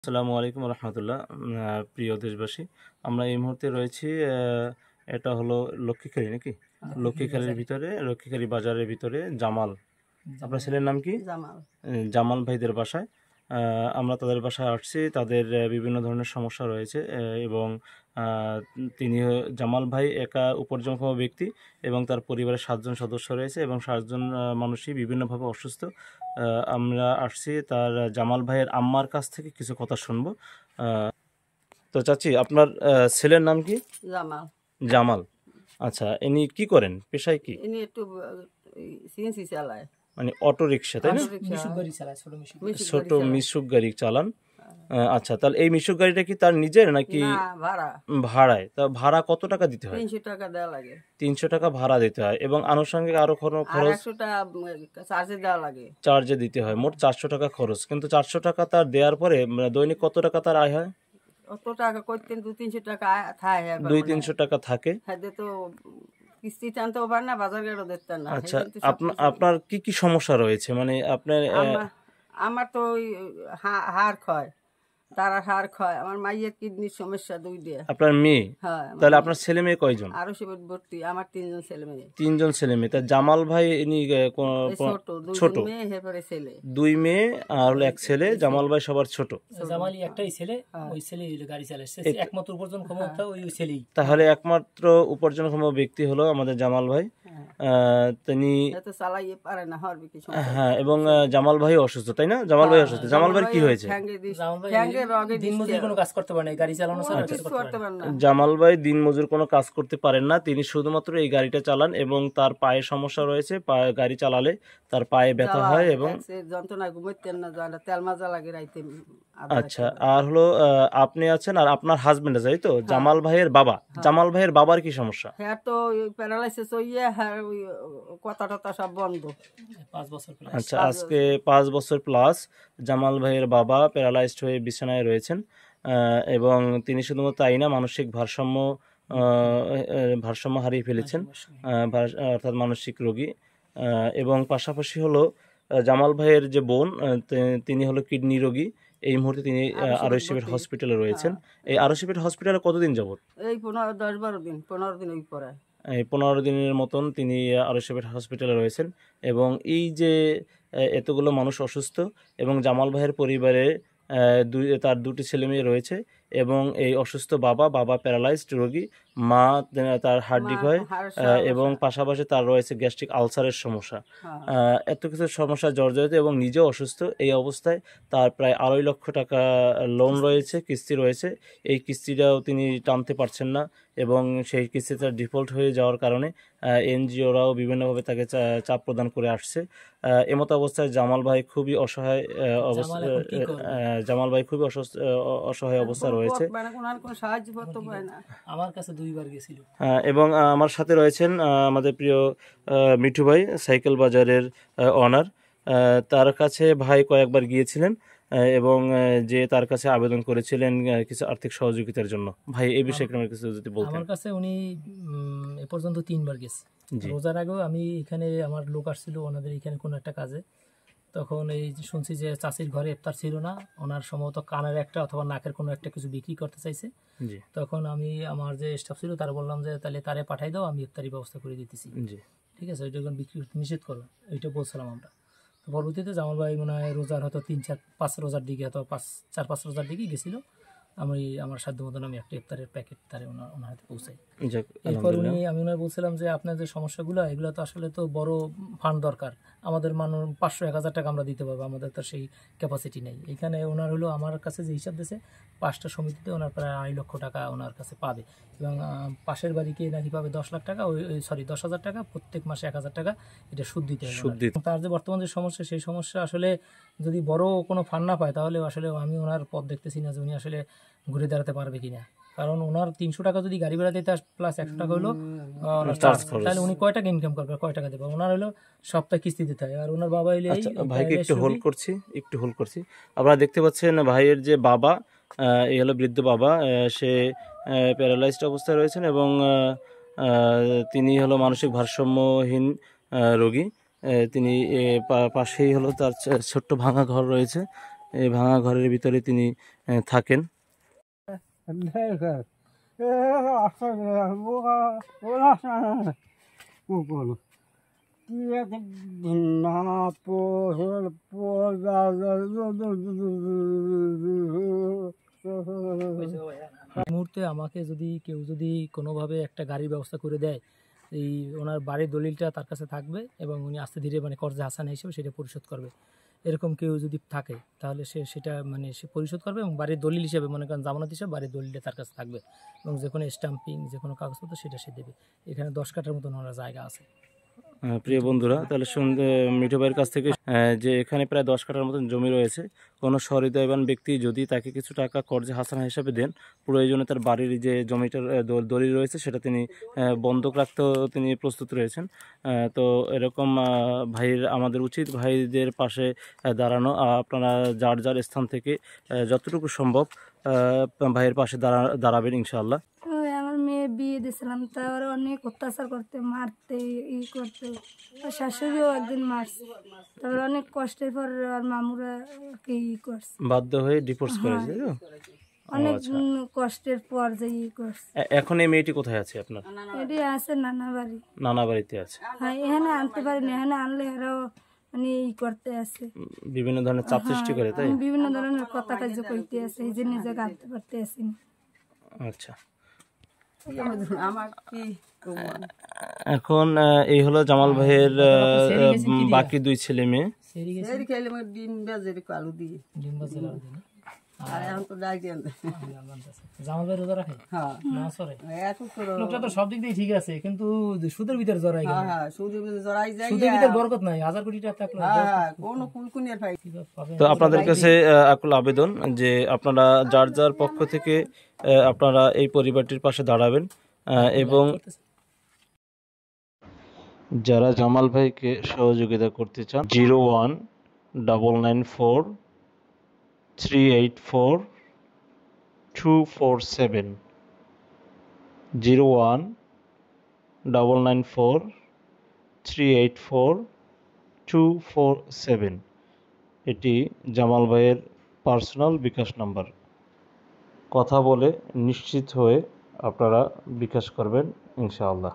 আসসালামু আলাইকুম রহমতুল্লাহ। প্রিয় দেশবাসী, আমরা এই মুহূর্তে রয়েছি এটা হলো লক্ষ্মীখালী নাকি লক্ষ্মীখালী বাজারের ভিতরে জামাল। আপনার ছেলের নাম কি? জামাল ভাইদের বাসায় আমরা তাদের বাসায় আসছি। তাদের বিভিন্ন ধরনের সমস্যা রয়েছে এবং তিনি জামাল ভাই একা উপার্জনক্ষম ব্যক্তি এবং তার পরিবারের 7জন সদস্য রয়েছে এবং 7জন মানুষই বিভিন্নভাবে অসুস্থ। আমরা আসছি তার জামাল ভাইয়ের আম্মার কাছ থেকে কিছু কথা শুনবো। তো চাচি, আপনার ছেলের নাম কি? জামাল। আচ্ছা, ইনি কি করেন, পেশায় কি? ইনি একটু সিএনসি চালায়, মানে অটো রিক্সা, তাই না? ছোট মিশুক গাড়ি চালান। আচ্ছা, তাহলে এই মিশুক গাড়িটা কি তার নিজের নাকি ভাড়ায়? তা ভাড়া কত টাকা দিতে হয়? 300 টাকা দেওয়া লাগে। 300 টাকা ভাড়া দিতে হয় এবং আনুষঙ্গিক আরো খরচ 100 টাকা চার্জে দেওয়া লাগে, চার্জে দিতে হয়। মোট 400 টাকা খরচ। কিন্তু 400 টাকা তার দেওয়ার পরে দৈনিক কত টাকা তার আয় হয়? অত টাকা করতেন 200-300 টাকা থাকে, 200-300 টাকা থাকে। হ্যাঁ, তো কিস্তি টানতেও পারে না, বাজার ঘাটও দেখতেন না। আচ্ছা, আপনার কি কি সমস্যা রয়েছে? মানে আপনার আমার তো ওই হাড় ক্ষয়, তারা হাড় ক্ষয়, আমার মাইয়ের কিডনির সমস্যা 2 দিয়ে। আপনার মেয়ে? হ্যাঁ। তাহলে আপনার ছেলে মেয়ে কয়জন? আরো সে ভর্তি, আমার 3জন ছেলে মেয়ে। 3জন ছেলে মেয়ে। তা জামাল ভাই ইনি ছোট, মেয়ে, এরপরে ছেলে, 2 মেয়ে আর 1 ছেলে। জামাল ভাই সবার ছোট। জামালি একটাই ছেলে, ওই ছেলে গাড়ি চালাচ্ছে, একমাত্র উপার্জন ক্ষমতা ওই ছেলেই। তাহলে একমাত্র উপার্জনক্ষম ব্যক্তি হলো আমাদের জামাল ভাই। তিনি চালাইয়ে পারে না, হরবে কিছু। হ্যাঁ, এবং জামাল ভাই অসুস্থ, তাই না? জামাল ভাই অসুস্থ। জামাল ভাই কি হয়েছে? দিনমজুর কোনো কাজ করতে পারে না, গাড়ি চালানো ছাড়া কিছু করতে পারে না। জামাল ভাই দিনমজুর কোনো কাজ করতে পারেন না। তিনি শুধুমাত্র এই গাড়িটা চালান এবং তার পায়ে সমস্যা রয়েছে। গাড়ি চালালে তার পায়ে ব্যথা হয় এবং যন্ত্রণায় ঘুমাইতেন না, তেল মাজা লাগে রাইতে। আচ্ছা, আর হলো আপনি আছেন আর আপনার হাজবেন্ড আছে, তাই তো? জামাল ভাইয়ের বাবা। জামাল ভাইয়ের বাবার কি সমস্যা? হ্যাঁ, তো প্যারালাইসিস হইয়া কথা টথা সব বন্ধ। 5 বছর। আচ্ছা, আজকে 5 বছর প্লাস জামাল ভাইয়ের বাবা প্যারালাইজড হয়ে বিছানায় রয়েছেন এবং তিনি শুধুমাত্র তাই না, মানসিক ভারসাম্য হারিয়ে ফেলেছেন, অর্থাৎ মানসিক রোগী। এবং পাশাপাশি হলো জামাল ভাইয়ের যে বোন, তিনি হলো কিডনি রোগী। এই মুহূর্তে তিনি আরশিবেট হসপিটালে রয়েছেন। এই আরশিবেট হসপিটালে কতদিন যাবত? এই 10-12 দিন, 15 দিন ওই পরে। এই 15 দিনের মতন তিনি আরশিবেট হসপিটালে রয়েছেন। এবং এই যে এতগুলো মানুষ অসুস্থ এবং জামাল ভাইয়ের পরিবারে তার 2টি ছেলে মেয়ে রয়েছে এবং এই অসুস্থ বাবা প্যারালাইজড রোগী, মা তার হার্টডিক হয় এবং পাশাপাশি তার রয়েছে গ্যাস্ট্রিক আলসারের সমস্যা। এত কিছু সমস্যা জর্জরিত এবং নিজেও অসুস্থ। এই অবস্থায় তার প্রায় 2.5 লক্ষ টাকা লোন রয়েছে, কিস্তি রয়েছে। এই কিস্তিটাও তিনি টানতে পারছেন না এবং সেই কিস্তিটা ডিফল্ট হয়ে যাওয়ার কারণে এনজিওরাও বিভিন্নভাবে তাকে চাপ প্রদান করে আসছে। এমতো অবস্থায় জামাল ভাই খুবই অসহায় অবস্থা রয়েছে। আমার কাছে 2 বার গেছিল। এবং আমার সাথে রয়েছেন আমাদের প্রিয় মিঠু ভাই, সাইকেল বাজারের অনার। তার কাছে ভাই কয়েকবার গিয়েছিলেন এবং যে তার কাছে আবেদন করেছিলেন কিছু আর্থিক সহযোগিতার জন্য। ভাই, এই বিষয়ে কিছু যদি বলতেন। আমার কাছে উনি এ পর্যন্ত 3 বার গেছে। রোজার আগেও আমি এখানে, আমার লোক আসছিল ওনাদের এখানে কোনো একটা কাজে, তখন এই শুনছি যে চাষির ঘরে ইফতার ছিল না, ওনার সম্ভবত কানের একটা অথবা নাকের কোনো একটা কিছু বিক্রি করতে চাইছে। তখন আমি আমার যে স্টাফ ছিল তারা বললাম যে তাহলে তারে পাঠাই দাও, আমি ইফতারি ব্যবস্থা করে দিতেছি। ঠিক আছে, ওইটা বিক্রি নিষেধ করো, এইটা বলছিলাম আমরা। তো পরবর্তীতে জামাল ভাই মনে হয় রোজার হয়তো 3-4-5 রোজার দিকে, হয়তো 4-5 রোজার দিকে গেছিল। আমি আমার সাধ্য মতন আমি একটা ইফতারের প্যাকেট তারে ওনার হাতে পৌঁছাই। এরপর আমি ওনার বলছিলাম যে আপনার যে সমস্যাগুলো, এগুলো তো আসলে তো বড় ফান্ড দরকার, আমাদের 500-1000 টাকা আমরা দিতে পারবো, আমাদের তো সেই ক্যাপাসিটি নেই। এখানে ওনার হলো আমার কাছে যে হিসাব দিয়েছে, 5টা সমিতিতে ওনার প্রায় 2.5 লক্ষ টাকা ওনার কাছে পাবে এবং পাশের বাড়িকে নাকি পাবে 10 লাখ টাকা, 10,000 টাকা, প্রত্যেক মাসে 1000 টাকা এটা সুদ দিতে হবে। তার যে বর্তমান যে সমস্যা, সেই সমস্যা আসলে যদি বড় কোনো ফান্ড না পায় তাহলে আসলে আমি ওনার পথ দেখতেছি না যে উনি আসলে ঘুরে দাঁড়াতে পারবে কিনা। কারণ ওনার 300 টাকা যদি গাড়ি ভাড়া দিতে প্লাস 100 টাকা হলো তাহলে উনি কয় টাকা ইনকাম করবে, কয় টাকা দেবে? ওনার হলো সপ্তাহে কিস্তি দিতে হয়। আর ওনার বাবা হইলে ভাইকে একটু হোল্ড করছি। আপনারা দেখতে পাচ্ছেন ভাইয়ের যে বাবা, এই হলো বৃদ্ধ বাবা, সে প্যারালাইজড অবস্থায় রয়েছেন এবং তিনি হলো মানসিক ভারসাম্যহীন রোগী। তিনি পাশেই হলো তার ছোট্ট ভাঙা ঘর রয়েছে। এই ভাঙা ঘরের ভিতরে তিনি থাকেন। এই মুহূর্তে আমাকে যদি কেউ যদি কোনোভাবে একটা গাড়ির ব্যবস্থা করে দেয়, এই ওনার বাড়ির দলিলটা তার কাছে থাকবে এবং উনি আস্তে ধীরে মানে কর্জে হাসানা হিসেবে সেটা পরিশোধ করবে, এরকম কেউ যদি থাকে তাহলে সে সেটা মানে সে পরিশোধ করবে এবং বাড়ির দলিল হিসেবে মনে করেন জামানত হিসেবে বাড়ির দলিলটা তার কাছে থাকবে এবং যে কোনো স্ট্যাম্পিং যে কোনো কাগজপত্র সেটা সে দেবে। এখানে 10 কাঠার মতন ওনার জায়গা আছে। প্রিয় বন্ধুরা, তাহলে মিঠু ভাইয়ের কাছ থেকে যে এখানে প্রায় 10 কাঠার মতন জমি রয়েছে, কোনো সহৃদয়বান ব্যক্তি যদি তাকে কিছু টাকা কর্জে হাসানা হিসাবে দেন, প্রয়োজনে তার বাড়ির যে জমিটার দলিল রয়েছে সেটা তিনি বন্ধক রাখতেও তিনি প্রস্তুত রয়েছেন। তো এরকম ভাইয়ের আমাদের উচিত ভাইদের পাশে দাঁড়ানো। আপনারা যার যার স্থান থেকে যতটুকু সম্ভব ভাইয়ের পাশে দাঁড়াবেন ইনশাআল্লাহ। ওই আমার মেয়ে বিয়ে দিয়েছিলাম, তারপরে অনেক অত্যাচার করতে, মারতে, করতে। আর শাশুড়িও একদিন মারছে, তারপরে অনেক কষ্টের পর আর মামুরা কি করছে, বাধ্য হয়ে ডিভোর্স করেছে, তাই তো? অনেক কষ্টের পর যে করছে। এখন এই মেয়েটি কোথায় আছে আপনার? এটি আছে নানা বাড়ি। নানা বাড়িতে আছে। হ্যাঁ, এখানে আনতে পারিনি, এখানে আনলে এরাও মানে করতে আছে, বিভিন্ন ধরনের চাপ সৃষ্টি করে, তাই? বিভিন্ন ধরনের কথা কাজ করতে আছে, এই যে নিজে আনতে পারতে আসি। আচ্ছা, আমার কি করবো? এখন এই হলো জামাল ভাইয়ের বাকি 2 ছেলে মেয়ে। এই খেলে আমার ডিম বেজে আলু দিয়ে, আর এখন তো ডাক দিয়ে জামাল ভাই রোজা রাখে হ্যাঁ না সরে? এত করে লোকটা তো সব দিক দিয়ে ঠিক আছে, কিন্তু সুদের ভিতরে জড়াই গেল। হ্যাঁ সুদের ভিতরে জড়াই যায়, সুদের ভিতরে বরকত নাই, 1000 কোটি টাকা থাকলে হ্যাঁ কোনো কুলকুনিয়ার ভাই। তো আপনাদের কাছে আকুল আবেদন যে আপনারা যার যার পক্ষ থেকে আপনারা এই পরিবারটির পাশে দাঁড়াবেন এবং যারা জামাল ভাইকে সহযোগিতা করতে চান 01994384 247 01994384 এটি জামাল ভাইয়ের পার্সোনাল বিকাশ নাম্বার। কথা বলে নিশ্চিত হয়ে আপনারা বিকাশ করবেন ইনশাআল্লাহ।